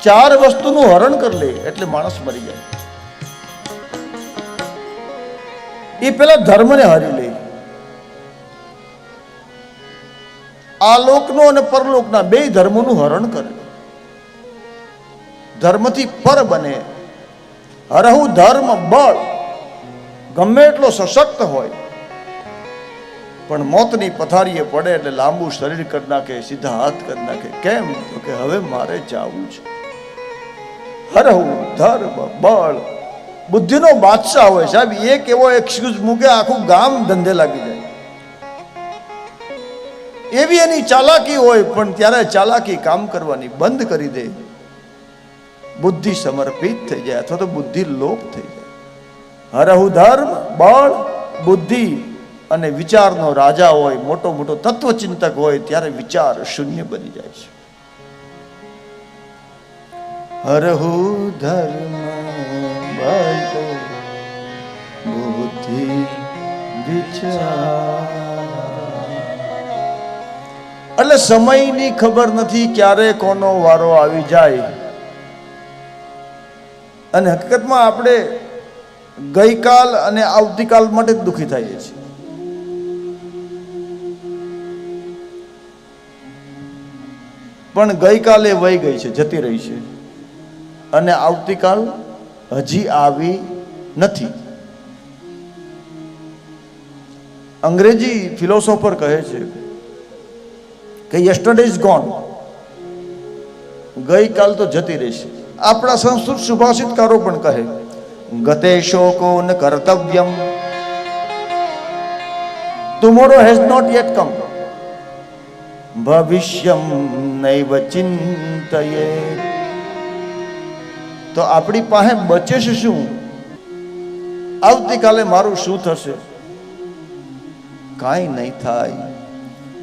ચાર વસ્તુનું હરણ કરી લે એટલે માણસ મરી જાય. એ પેલા ધર્મને હરી લે. આ લોકનો અને પરલોકના બે ધર્મોનું હરણ કરે. ધર્મથી પર બને. હરહુ ધર્મ બળ ગમે એટલો સશક્ત હોય પણ મોતની પથારીએ પડે એટલે લાંબુ શરીર કરી નાખે, સીધા હાથ કરી નાખે. કેમ? તો કે હવે મારે જાવું છે. હરહુ ધર્મ બળ બુદ્ધિનો બાદશાહ હોય સાહેબ. એક એવો એક્સક્યુઝ મૂકે આખું ગામ ધંધે લાગી જાય. એવી એની ચાલાકી હોય પણ ત્યારે ચાલાકી કામ કરવાની બંધ કરી દે. બુદ્ધિ સમર્પિત થઈ જાય અથવા તો બુદ્ધિ લોપ થઈ જાય. હરહુ ધર્મ બળ બુદ્ધિ અને વિચારનો રાજા હોય, મોટો મોટો તત્વચિંતક હોય ત્યારે વિચાર શૂન્ય બની જાય છે. હરહુ ધર્મ બળ બુદ્ધિ વિચાર. એટલે સમયની ખબર નથી ક્યારે કોનો વારો આવી જાય. અને હકીકતમાં આપણે ગઈકાલ અને આવતીકાલ માટે જ દુઃખી થઈએ છીએ. પણ ગઈકાલે વહી ગઈ છે, જતી રહી છે, અને આવતીકાલ હજી આવી નથી. અંગ્રેજી ફિલોસોફર કહે છે કે યસ્ટરડે ઇઝ ગોન. ગઈકાલ તો જતી રહેશે. આપણા સંસ્કૃત સુભાષિતકારો પણ કહે ગતે શોકો ન કર્તવ્યમ ટુમોરો હેઝ નોટ યેટ કમ ભવિષ્યમ નૈવ ચિંતયે. તો આપણી પાસે બચે છે શું? આવતીકાલે મારું શું થશે? કાંઈ નહીં થાય.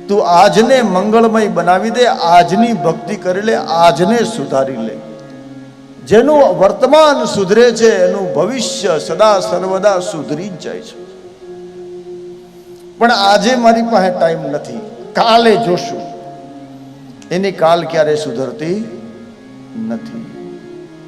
તું આજને મંગળમય બનાવી દે, આજની ભક્તિ કરી લે, આજને સુધારી લે. જેનું વર્તમાન સુધરે છે એનું ભવિષ્ય સદા સર્વદા સુધરી જ જાય છે. પણ આજે મારી પાસે ટાઈમ નથી, કાલે જોશું. એની કાલ ક્યારે સુધરતી નથી.